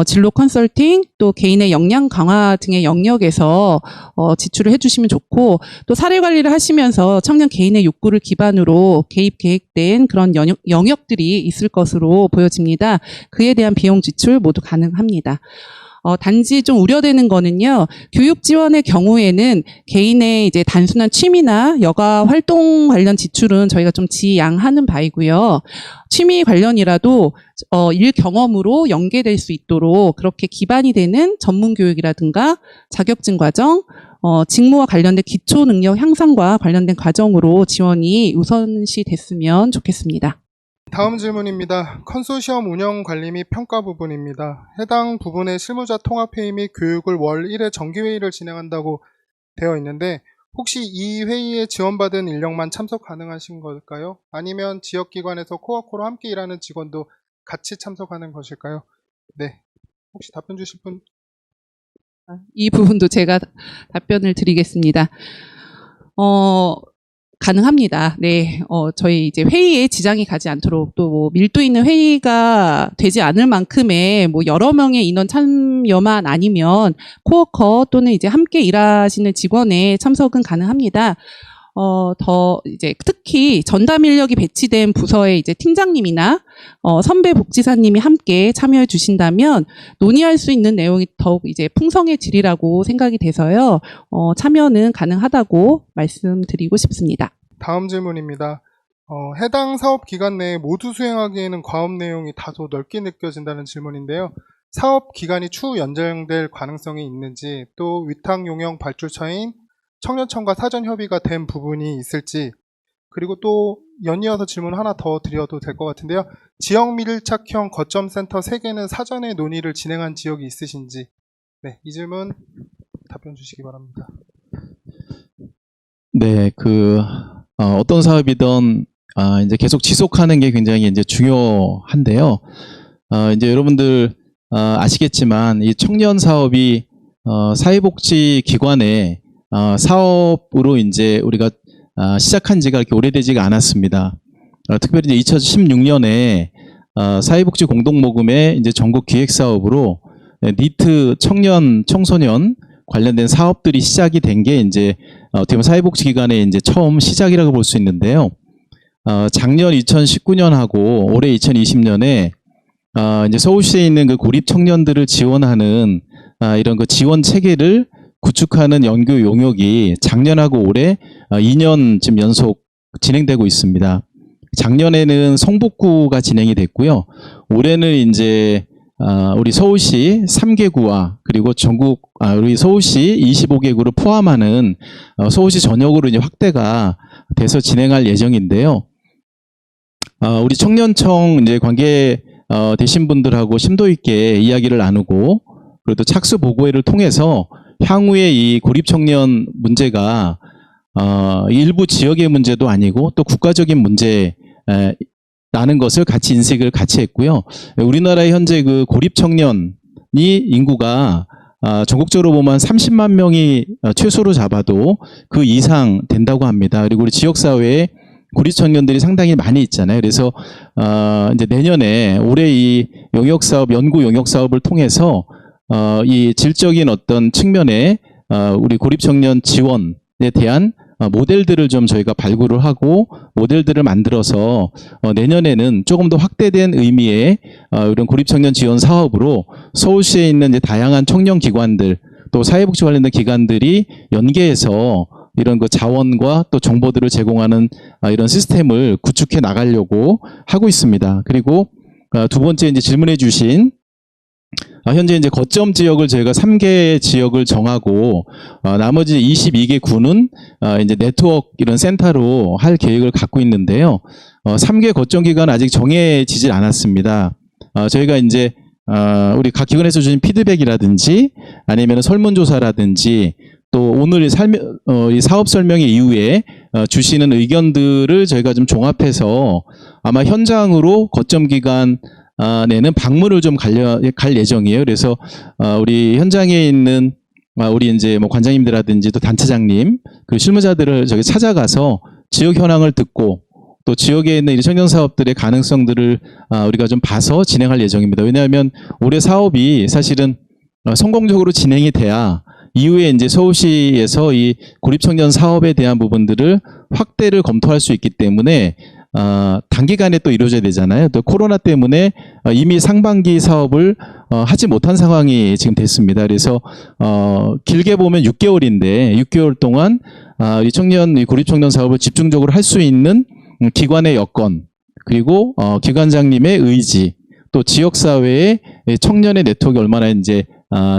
진로 컨설팅, 또 개인의 역량 강화 등의 영역에서 지출을 해주시면 좋고, 또 사례 관리를 하시면서 청년 개인의 욕구를 기반으로 개입 계획된 그런 영역들이 있을 것으로 보여집니다. 그에 대한 비용 지출 모두 가능합니다. 단지 좀 우려되는 거는요, 교육 지원의 경우에는 개인의 이제 단순한 취미나 여가 활동 관련 지출은 저희가 좀 지양하는 바이고요. 취미 관련이라도 일 경험으로 연계될 수 있도록 그렇게 기반이 되는 전문 교육이라든가 자격증 과정, 직무와 관련된 기초 능력 향상과 관련된 과정으로 지원이 우선시 됐으면 좋겠습니다. 다음 질문입니다. 컨소시엄 운영 관리 및 평가 부분입니다. 해당 부분의 실무자 통합회의 및 교육을 월 1회 정기회의를 진행한다고 되어 있는데 혹시 이 회의에 지원받은 인력만 참석 가능하신 걸까요? 아니면 지역기관에서 코워커로 함께 일하는 직원도 같이 참석하는 것일까요? 네, 혹시 답변 주실 분? 이 부분도 제가 답변을 드리겠습니다. 가능합니다. 네, 저희 이제 회의에 지장이 가지 않도록 또 뭐 밀도 있는 회의가 되지 않을 만큼의 뭐 여러 명의 인원 참여만 아니면 코워커 또는 이제 함께 일하시는 직원의 참석은 가능합니다. 더 이제 특히 전담 인력이 배치된 부서의 이제 팀장님이나 선배 복지사님이 함께 참여해 주신다면 논의할 수 있는 내용이 더욱 이제 풍성해지리라고 생각이 돼서요. 참여는 가능하다고 말씀드리고 싶습니다. 다음 질문입니다. 해당 사업 기간 내에 모두 수행하기에는 과업 내용이 다소 넓게 느껴진다는 질문인데요. 사업 기간이 추후 연장될 가능성이 있는지, 또 위탁 용역 발주처인 청년청과 사전 협의가 된 부분이 있을지, 그리고 또 연이어서 질문 하나 더 드려도 될 것 같은데요. 지역 밀착형 거점 센터 3개는 사전에 논의를 진행한 지역이 있으신지. 네, 이 질문 답변 주시기 바랍니다. 네, 어떤 사업이든 이제 계속 지속하는 게 굉장히 이제 중요한데요. 이제 여러분들 아시겠지만 이 청년 사업이 사회복지 기관의 사업으로 이제 우리가 시작한 지가 그렇게 오래되지가 않았습니다. 특별히 이제 2016년에 사회복지 공동모금의 이제 전국 기획 사업으로 니트 청년 청소년 관련된 사업들이 시작이 된 게 이제 어떻게 보면 사회복지기관의 이제 처음 시작이라고 볼 수 있는데요. 작년 2019년하고 올해 2020년에 이제 서울시에 있는 그 고립 청년들을 지원하는 이런 그 지원 체계를 구축하는 연구 용역이 작년하고 올해 2년쯤 연속 진행되고 있습니다. 작년에는 성북구가 진행이 됐고요. 올해는 이제 우리 서울시 3개구와 그리고 전국 우리 서울시 25개구를 포함하는 서울시 전역으로 이제 확대가 돼서 진행할 예정인데요. 우리 청년청 이제 관계 되신 분들하고 심도 있게 이야기를 나누고 그리고 또 착수 보고회를 통해서 향후에 이 고립 청년 문제가 일부 지역의 문제도 아니고 또 국가적인 문제 라는 것을 같이 인식을 같이 했고요. 우리나라의 현재 그 고립 청년이 인구가 전국적으로 보면 30만 명이 최소로 잡아도 그 이상 된다고 합니다. 그리고 우리 지역사회에 고립 청년들이 상당히 많이 있잖아요. 그래서 이제 내년에 올해 이 용역사업, 연구 용역사업을 통해서 이 질적인 어떤 측면에 우리 고립 청년 지원에 대한 모델들을 좀 저희가 발굴을 하고 모델들을 만들어서 내년에는 조금 더 확대된 의미의 이런 고립청년 지원 사업으로 서울시에 있는 이제 다양한 청년 기관들 또 사회복지 관련된 기관들이 연계해서 이런 그 자원과 또 정보들을 제공하는 이런 시스템을 구축해 나가려고 하고 있습니다. 그리고 두 번째 이제 질문해 주신 현재 이제 거점 지역을 저희가 3개 지역을 정하고 나머지 22개 구는 이제 네트워크 이런 센터로 할 계획을 갖고 있는데요. 3개 거점 기간은 아직 정해지질 않았습니다. 저희가 이제 우리 각 기관에서 주신 피드백이라든지 아니면 설문조사라든지 또 오늘 이 사업 설명회 이후에 주시는 의견들을 저희가 좀 종합해서 아마 현장으로 거점 기간 내는 방문을 좀 갈 예정이에요. 그래서 우리 현장에 있는 우리 이제 뭐 관장님들이라든지 또 단체장님 그리고 실무자들을 저기 찾아가서 지역 현황을 듣고 또 지역에 있는 이 청년 사업들의 가능성들을 우리가 좀 봐서 진행할 예정입니다. 왜냐하면 올해 사업이 사실은 성공적으로 진행이 돼야 이후에 이제 서울시에서 이 고립청년 사업에 대한 부분들을 확대를 검토할 수 있기 때문에 단기간에 또 이루어져야 되잖아요. 또 코로나 때문에 이미 상반기 사업을 하지 못한 상황이 지금 됐습니다. 그래서 길게 보면 6개월인데 6개월 동안 이 고립청년 사업을 집중적으로 할 수 있는 기관의 여건 그리고 기관장님의 의지 또 지역사회의 청년의 네트워크가 얼마나 이제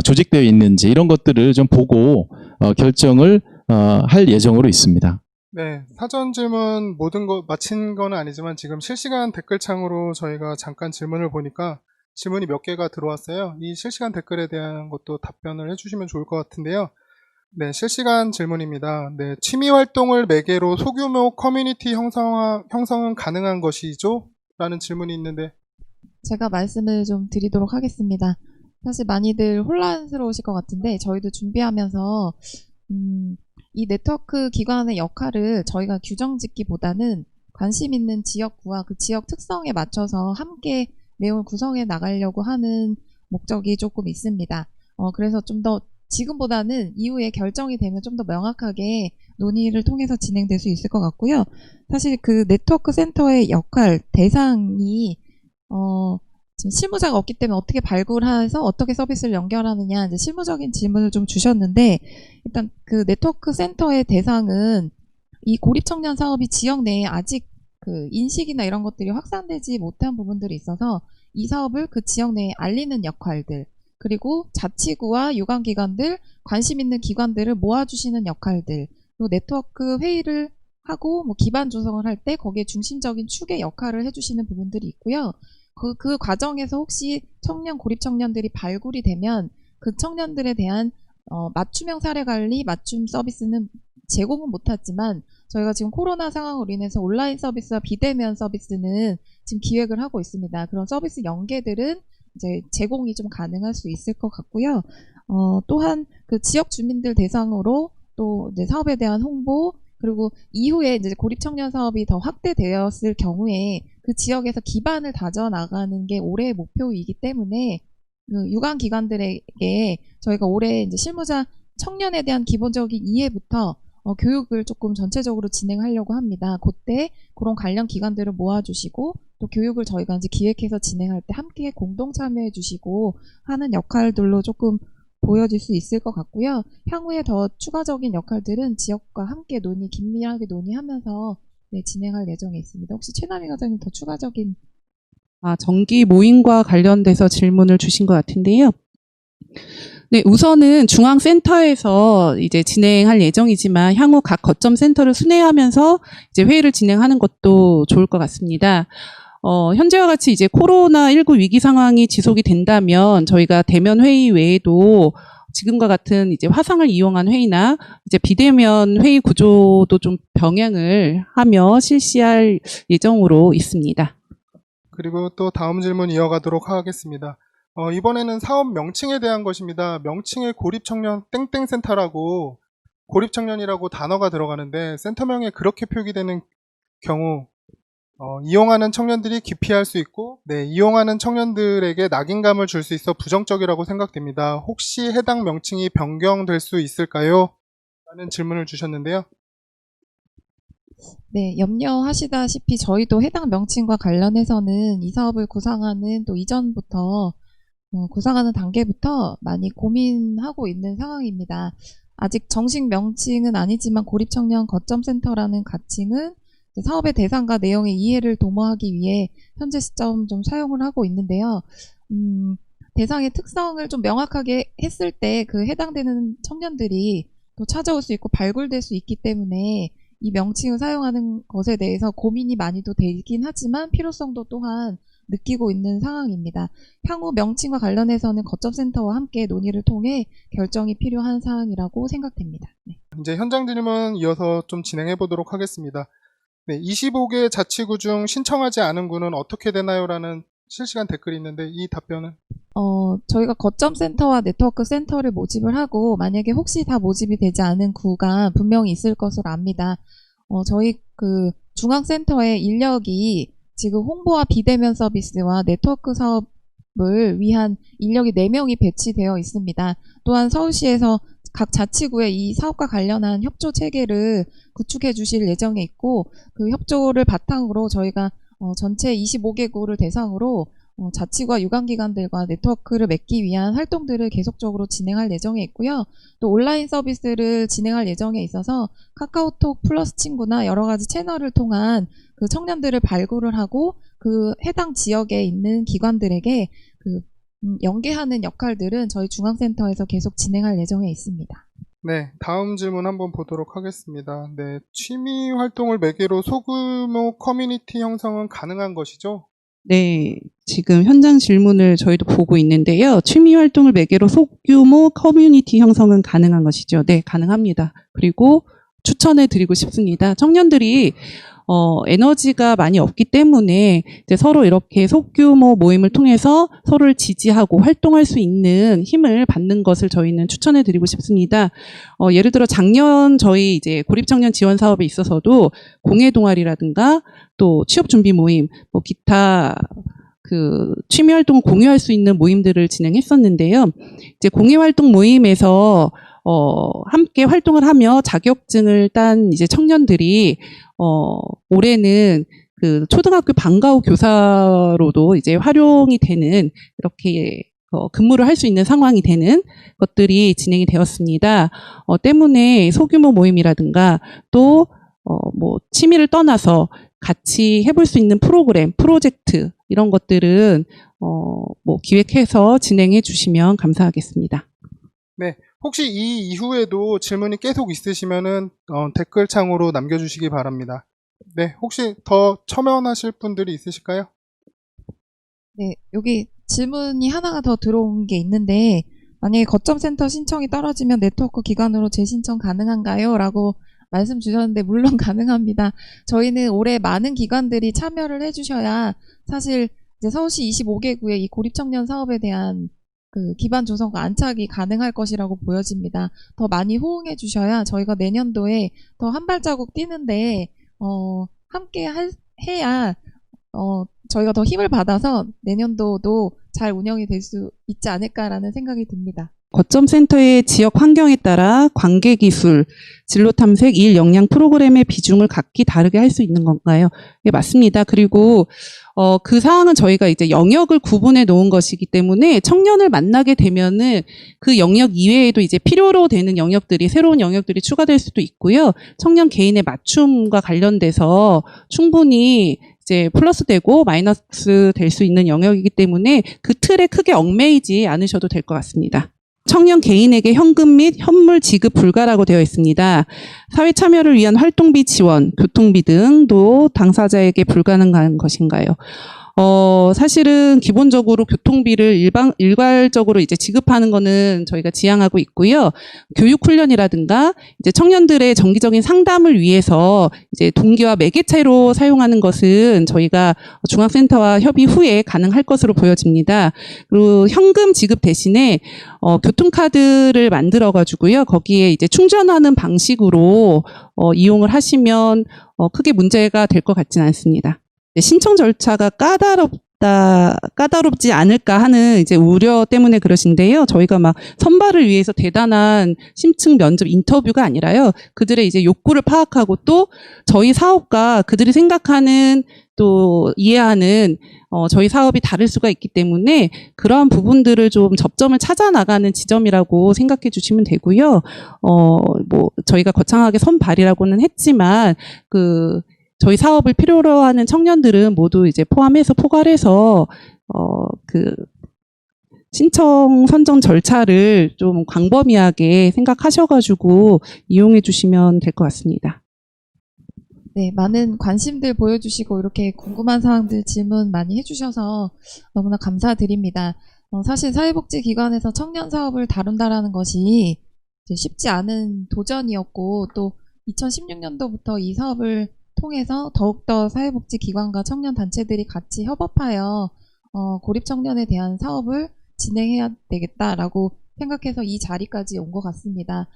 조직되어 있는지 이런 것들을 좀 보고 결정을 할 예정으로 있습니다. 네, 사전 질문 모든 거 마친 건 아니지만 지금 실시간 댓글창으로 저희가 잠깐 질문을 보니까 질문이 몇 개가 들어왔어요. 이 실시간 댓글에 대한 것도 답변을 해주시면 좋을 것 같은데요. 네, 실시간 질문입니다. 네, 취미 활동을 매개로 소규모 커뮤니티 형성은 가능한 것이죠? 라는 질문이 있는데 제가 말씀을 좀 드리도록 하겠습니다. 사실 많이들 혼란스러우실 것 같은데 저희도 준비하면서 이 네트워크 기관의 역할을 저희가 규정 짓기보다는 관심 있는 지역구와 그 지역 특성에 맞춰서 함께 내용을 구성해 나가려고 하는 목적이 조금 있습니다. 그래서 좀 더 지금보다는 이후에 결정이 되면 좀 더 명확하게 논의를 통해서 진행될 수 있을 것 같고요. 사실 그 네트워크 센터의 역할, 대상이 지금 실무자가 없기 때문에 어떻게 발굴해서 어떻게 서비스를 연결하느냐 이제 실무적인 질문을 좀 주셨는데 일단 그 네트워크 센터의 대상은 이 고립청년 사업이 지역 내에 아직 그 인식이나 이런 것들이 확산되지 못한 부분들이 있어서 이 사업을 그 지역 내에 알리는 역할들 그리고 자치구와 유관기관들 관심 있는 기관들을 모아주시는 역할들 그리고 네트워크 회의를 하고 뭐 기반 조성을 할 때 거기에 중심적인 축의 역할을 해주시는 부분들이 있고요. 그 과정에서 혹시 고립 청년들이 발굴이 되면 그 청년들에 대한 맞춤형 사례 관리, 맞춤 서비스는 제공은 못했지만 저희가 지금 코로나 상황으로 인해서 온라인 서비스와 비대면 서비스는 지금 기획을 하고 있습니다. 그런 서비스 연계들은 이제 제공이 좀 가능할 수 있을 것 같고요. 또한 그 지역 주민들 대상으로 또 이제 사업에 대한 홍보 그리고 이후에 이제 고립 청년 사업이 더 확대되었을 경우에 그 지역에서 기반을 다져 나가는 게 올해의 목표이기 때문에 그 유관 기관들에게 저희가 올해 이제 실무자 청년에 대한 기본적인 이해부터 교육을 조금 전체적으로 진행하려고 합니다. 그때 그런 관련 기관들을 모아주시고 또 교육을 저희가 이제 기획해서 진행할 때 함께 공동 참여해 주시고 하는 역할들로 조금 보여질 수 있을 것 같고요. 향후에 더 추가적인 역할들은 지역과 함께 긴밀하게 논의하면서 진행할 예정에 있습니다. 혹시 최남희 과장님 더 추가적인 정기 모임과 관련돼서 질문을 주신 것 같은데요. 네, 우선은 중앙센터에서 이제 진행할 예정이지만 향후 각 거점 센터를 순회하면서 이제 회의를 진행하는 것도 좋을 것 같습니다. 현재와 같이 이제 코로나19 위기 상황이 지속이 된다면 저희가 대면 회의 외에도 지금과 같은 이제 화상을 이용한 회의나 이제 비대면 회의 구조도 좀 병행을 하며 실시할 예정으로 있습니다. 그리고 또 다음 질문 이어가도록 하겠습니다. 이번에는 사업 명칭에 대한 것입니다. 명칭에 고립청년 땡땡센터라고 고립청년이라고 단어가 들어가는데 센터명에 그렇게 표기되는 경우 이용하는 청년들이 기피할 수 있고 이용하는 청년들에게 낙인감을 줄 수 있어 부정적이라고 생각됩니다. 혹시 해당 명칭이 변경될 수 있을까요? 라는 질문을 주셨는데요. 네, 염려하시다시피 저희도 해당 명칭과 관련해서는 이 사업을 구상하는 또 이전부터 구상하는 단계부터 많이 고민하고 있는 상황입니다. 아직 정식 명칭은 아니지만 고립청년 거점센터라는 가칭은 사업의 대상과 내용의 이해를 도모하기 위해 현재 시점 좀 사용을 하고 있는데요. 대상의 특성을 좀 명확하게 했을 때 그 해당되는 청년들이 또 찾아올 수 있고 발굴될 수 있기 때문에 이 명칭을 사용하는 것에 대해서 고민이 많이도 되긴 하지만 필요성도 또한 느끼고 있는 상황입니다. 향후 명칭과 관련해서는 거점센터와 함께 논의를 통해 결정이 필요한 사항이라고 생각됩니다. 네. 이제 현장 질문 이어서 좀 진행해 보도록 하겠습니다. 네, 25개 자치구 중 신청하지 않은 구는 어떻게 되나요? 라는 실시간 댓글이 있는데 이 답변은? 저희가 거점센터와 네트워크 센터를 모집을 하고 만약에 혹시 다 모집이 되지 않은 구가 분명히 있을 것으로 압니다. 저희 그 중앙센터의 인력이 지금 홍보와 비대면 서비스와 네트워크 사업을 위한 인력이 4명이 배치되어 있습니다. 또한 서울시에서 각 자치구에 이 사업과 관련한 협조 체계를 구축해 주실 예정에 있고 그 협조를 바탕으로 저희가 전체 25개구를 대상으로 자치구와 유관기관들과 네트워크를 맺기 위한 활동들을 계속적으로 진행할 예정에 있고요. 또 온라인 서비스를 진행할 예정에 있어서 카카오톡 플러스 친구나 여러 가지 채널을 통한 그 청년들을 발굴을 하고 그 해당 지역에 있는 기관들에게 그 연계하는 역할들은 저희 중앙센터에서 계속 진행할 예정에 있습니다. 네, 다음 질문 한번 보도록 하겠습니다. 네, 취미 활동을 매개로 소규모 커뮤니티 형성은 가능한 것이죠? 네, 지금 현장 질문을 저희도 보고 있는데요. 취미 활동을 매개로 소규모 커뮤니티 형성은 가능한 것이죠. 네, 가능합니다. 그리고 추천해 드리고 싶습니다. 청년들이 에너지가 많이 없기 때문에 이제 서로 이렇게 소규모 모임을 통해서 서로를 지지하고 활동할 수 있는 힘을 받는 것을 저희는 추천해 드리고 싶습니다. 예를 들어 작년 저희 이제 고립청년 지원 사업에 있어서도 공예 동아리라든가 또 취업 준비 모임, 뭐 기타 그 취미 활동을 공유할 수 있는 모임들을 진행했었는데요. 이제 공예 활동 모임에서 함께 활동을 하며 자격증을 딴 이제 청년들이 올해는 그 초등학교 방과후 교사로도 이제 활용이 되는 이렇게 근무를 할 수 있는 상황이 되는 것들이 진행이 되었습니다. 때문에 소규모 모임이라든가 또 뭐 취미를 떠나서 같이 해볼 수 있는 프로그램, 프로젝트 이런 것들은 뭐 기획해서 진행해 주시면 감사하겠습니다. 네, 혹시 이 이후에도 질문이 계속 있으시면은 댓글창으로 남겨주시기 바랍니다. 네, 혹시 더 첨언하실 분들이 있으실까요? 네, 여기 질문이 하나가 더 들어온 게 있는데 만약에 거점센터 신청이 떨어지면 네트워크 기관으로 재신청 가능한가요? 라고 말씀 주셨는데 물론 가능합니다. 저희는 올해 많은 기관들이 참여를 해주셔야 사실 이제 서울시 25개구의 이 고립청년 사업에 대한 그 기반 조성과 안착이 가능할 것이라고 보여집니다. 더 많이 호응해 주셔야 저희가 내년도에 더 한 발자국 뛰는데 함께 해야 저희가 더 힘을 받아서 내년도도 잘 운영이 될 수 있지 않을까라는 생각이 듭니다. 거점센터의 지역 환경에 따라 관계기술, 진로탐색, 일 역량 프로그램의 비중을 각기 다르게 할 수 있는 건가요? 예, 맞습니다. 그리고 그 사항은 저희가 이제 영역을 구분해 놓은 것이기 때문에 청년을 만나게 되면은 그 영역 이외에도 이제 필요로 되는 영역들이 새로운 영역들이 추가될 수도 있고요. 청년 개인의 맞춤과 관련돼서 충분히 이제 플러스되고 마이너스 될 수 있는 영역이기 때문에 그 틀에 크게 얽매이지 않으셔도 될 것 같습니다. 청년 개인에게 현금 및 현물 지급 불가라고 되어 있습니다. 사회 참여를 위한 활동비 지원, 교통비 등도 당사자에게 불가능한 것인가요? 사실은 기본적으로 교통비를 일괄적으로 이제 지급하는 거는 저희가 지향하고 있고요. 교육 훈련이라든가 이제 청년들의 정기적인 상담을 위해서 이제 동기와 매개체로 사용하는 것은 저희가 중앙센터와 협의 후에 가능할 것으로 보여집니다. 그리고 현금 지급 대신에 교통카드를 만들어 가지고요. 거기에 이제 충전하는 방식으로 이용을 하시면 크게 문제가 될 것 같지는 않습니다. 신청 절차가 까다롭지 않을까 하는 이제 우려 때문에 그러신데요. 저희가 막 선발을 위해서 대단한 심층 면접 인터뷰가 아니라요. 그들의 이제 욕구를 파악하고 또 저희 사업과 그들이 생각하는 또 이해하는 저희 사업이 다를 수가 있기 때문에 그러한 부분들을 좀 접점을 찾아 나가는 지점이라고 생각해 주시면 되고요. 뭐 저희가 거창하게 선발이라고는 했지만 저희 사업을 필요로 하는 청년들은 모두 이제 포함해서 포괄해서 신청 선정 절차를 좀 광범위하게 생각하셔가지고 이용해 주시면 될 것 같습니다. 네, 많은 관심들 보여주시고 이렇게 궁금한 사항들 질문 많이 해주셔서 너무나 감사드립니다. 사실 사회복지기관에서 청년 사업을 다룬다라는 것이 이제 쉽지 않은 도전이었고 또 2016년도부터 이 사업을 통해서 더욱더 사회복지기관과 청년 단체들이 같이 협업하여 고립 청년에 대한 사업을 진행해야 되겠다라고 생각해서 이 자리까지 온 것 같습니다.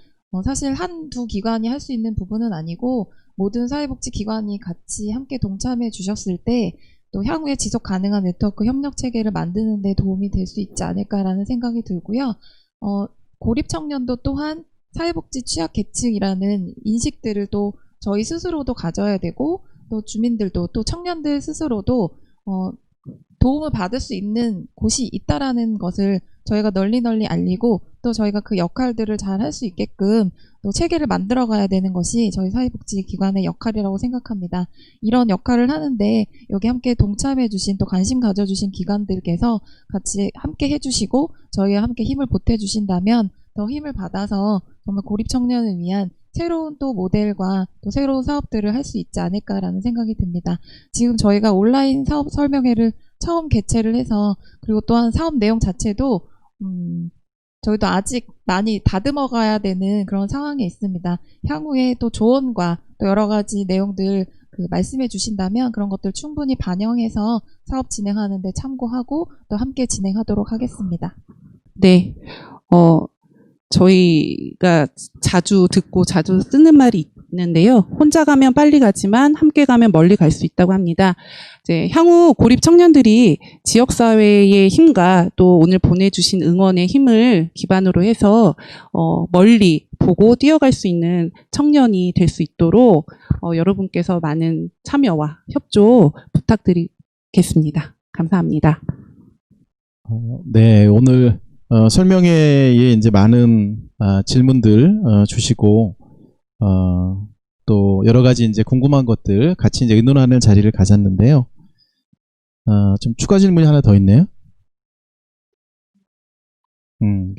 사실 한두 기관이 할 수 있는 부분은 아니고 모든 사회복지기관이 같이 함께 동참해 주셨을 때 또 향후에 지속 가능한 네트워크 협력 체계를 만드는 데 도움이 될 수 있지 않을까라는 생각이 들고요. 고립 청년도 또한 사회복지 취약 계층이라는 인식들을 또 저희 스스로도 가져야 되고 또 주민들도 또 청년들 스스로도 도움을 받을 수 있는 곳이 있다라는 것을 저희가 널리 알리고 또 저희가 그 역할들을 잘 할 수 있게끔 또 체계를 만들어 가야 되는 것이 저희 사회복지기관의 역할이라고 생각합니다. 이런 역할을 하는데 여기 함께 동참해 주신 또 관심 가져주신 기관들께서 같이 함께 해주시고 저희와 함께 힘을 보태주신다면 더 힘을 받아서 정말 고립 청년을 위한 새로운 또 모델과 또 새로운 사업들을 할 수 있지 않을까라는 생각이 듭니다. 지금 저희가 온라인 사업 설명회를 처음 개최를 해서 그리고 또한 사업 내용 자체도 저희도 아직 많이 다듬어 가야 되는 그런 상황에 있습니다. 향후에 또 조언과 또 여러 가지 내용들 말씀해 주신다면 그런 것들 충분히 반영해서 사업 진행하는 데 참고하고 또 함께 진행하도록 하겠습니다. 네, 저희가 자주 듣고 자주 쓰는 말이 있는데요. 혼자 가면 빨리 가지만 함께 가면 멀리 갈 수 있다고 합니다. 이제 향후 고립 청년들이 지역사회의 힘과 또 오늘 보내주신 응원의 힘을 기반으로 해서 멀리 보고 뛰어갈 수 있는 청년이 될 수 있도록 여러분께서 많은 참여와 협조 부탁드리겠습니다. 감사합니다. 네, 오늘 설명회에 이제 많은 질문들 주시고 또 여러 가지 이제 궁금한 것들 같이 이제 의논하는 자리를 가졌는데요. 좀 추가 질문이 하나 더 있네요.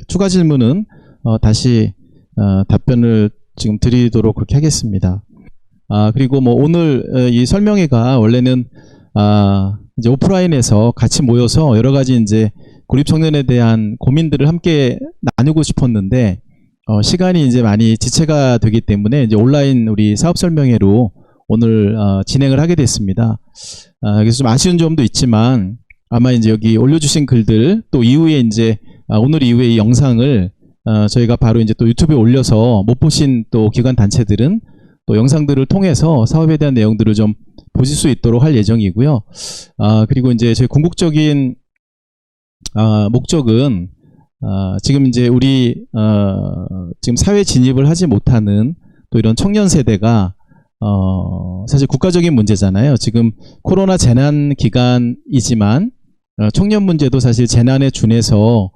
추가 질문은 다시 답변을 지금 드리도록 그렇게 하겠습니다. 그리고 뭐 오늘 이 설명회가 원래는 이제 오프라인에서 같이 모여서 여러 가지 이제 고립 청년에 대한 고민들을 함께 나누고 싶었는데 시간이 이제 많이 지체가 되기 때문에 이제 온라인 우리 사업 설명회로 오늘 진행을 하게 됐습니다. 그래서 좀 아쉬운 점도 있지만 아마 이제 여기 올려주신 글들 또 이후에 이제 오늘 이후에 이 영상을 저희가 바로 이제 또 유튜브에 올려서 못 보신 또 기관 단체들은 또 영상들을 통해서 사업에 대한 내용들을 좀 보실 수 있도록 할 예정이고요. 그리고 이제 저희 궁극적인 목적은 지금 이제 우리 지금 사회 진입을 하지 못하는 또 이런 청년 세대가 사실 국가적인 문제잖아요. 지금 코로나 재난 기간이지만 청년 문제도 사실 재난에 준해서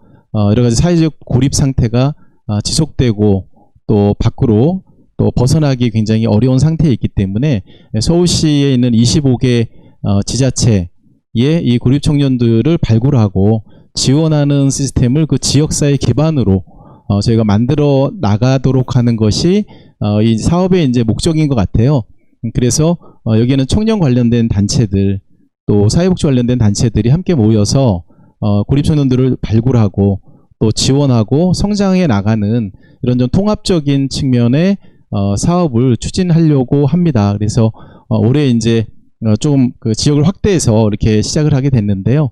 여러 가지 사회적 고립 상태가 지속되고 또 밖으로 또 벗어나기 굉장히 어려운 상태에 있기 때문에 서울시에 있는 25개 지자체에 이 고립 청년들을 발굴하고 지원하는 시스템을 그 지역사회 기반으로 저희가 만들어 나가도록 하는 것이 이 사업의 이제 목적인 것 같아요. 그래서 여기에는 청년 관련된 단체들 또 사회복지 관련된 단체들이 함께 모여서 고립 청년들을 발굴하고 또 지원하고 성장해 나가는 이런 좀 통합적인 측면의 사업을 추진하려고 합니다. 그래서 올해 이제 좀 그 지역을 확대해서 이렇게 시작을 하게 됐는데요.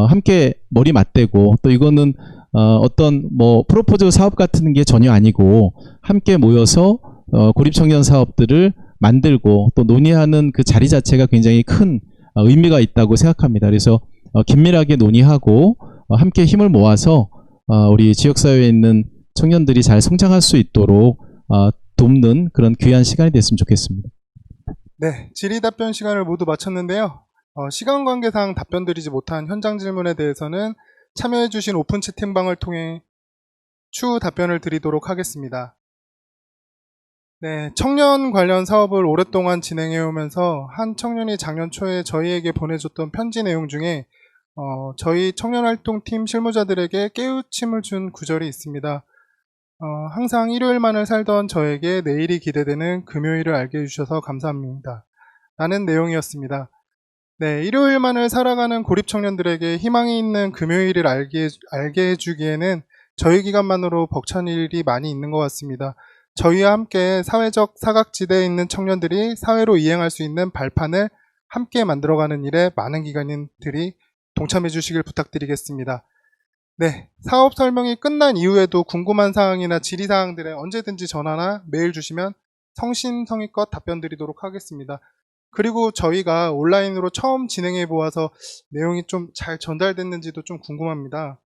함께 머리 맞대고 또 이거는 어떤 뭐 프로포즈 사업 같은 게 전혀 아니고 함께 모여서 고립 청년 사업들을 만들고 또 논의하는 그 자리 자체가 굉장히 큰 의미가 있다고 생각합니다. 그래서 긴밀하게 논의하고 함께 힘을 모아서 우리 지역사회에 있는 청년들이 잘 성장할 수 있도록 돕는 그런 귀한 시간이 됐으면 좋겠습니다. 네, 질의답변 시간을 모두 마쳤는데요. 시간 관계상 답변드리지 못한 현장 질문에 대해서는 참여해주신 오픈 채팅방을 통해 추후 답변을 드리도록 하겠습니다. 네, 청년 관련 사업을 오랫동안 진행해오면서 한 청년이 작년 초에 저희에게 보내줬던 편지 내용 중에 저희 청년활동팀 실무자들에게 깨우침을 준 구절이 있습니다. 항상 일요일만을 살던 저에게 내일이 기대되는 금요일을 알게 해주셔서 감사합니다. 라는 내용이었습니다. 네, 일요일만을 살아가는 고립청년들에게 희망이 있는 금요일을 알게 해주기에는 저희 기관만으로 벅찬 일이 많이 있는 것 같습니다. 저희와 함께 사회적 사각지대에 있는 청년들이 사회로 이행할 수 있는 발판을 함께 만들어가는 일에 많은 기관인들이 동참해 주시길 부탁드리겠습니다. 네, 사업 설명이 끝난 이후에도 궁금한 사항이나 질의사항들에 언제든지 전화나 메일 주시면 성심성의껏 답변 드리도록 하겠습니다. 그리고 저희가 온라인으로 처음 진행해 보아서 내용이 좀 잘 전달됐는지도 좀 궁금합니다.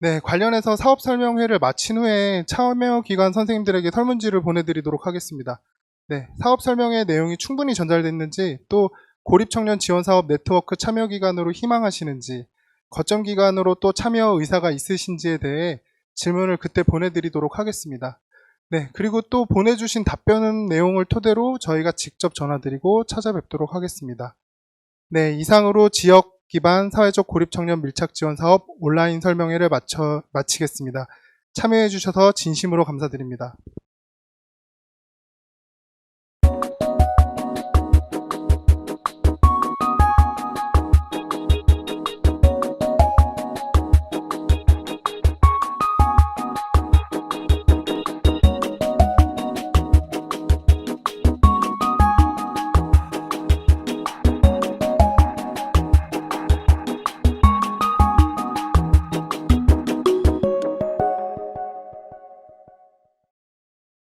네, 관련해서 사업 설명회를 마친 후에 참여기관 선생님들에게 설문지를 보내드리도록 하겠습니다. 네, 사업 설명회 내용이 충분히 전달됐는지, 또 고립청년 지원사업 네트워크 참여기관으로 희망하시는지, 거점기관으로 또 참여 의사가 있으신지에 대해 질문을 그때 보내드리도록 하겠습니다. 네, 그리고 또 보내주신 답변 내용을 토대로 저희가 직접 전화드리고 찾아뵙도록 하겠습니다. 네, 이상으로 지역 기반 사회적 고립청년 밀착 지원 사업 온라인 설명회를 마치겠습니다. 참여해 주셔서 진심으로 감사드립니다.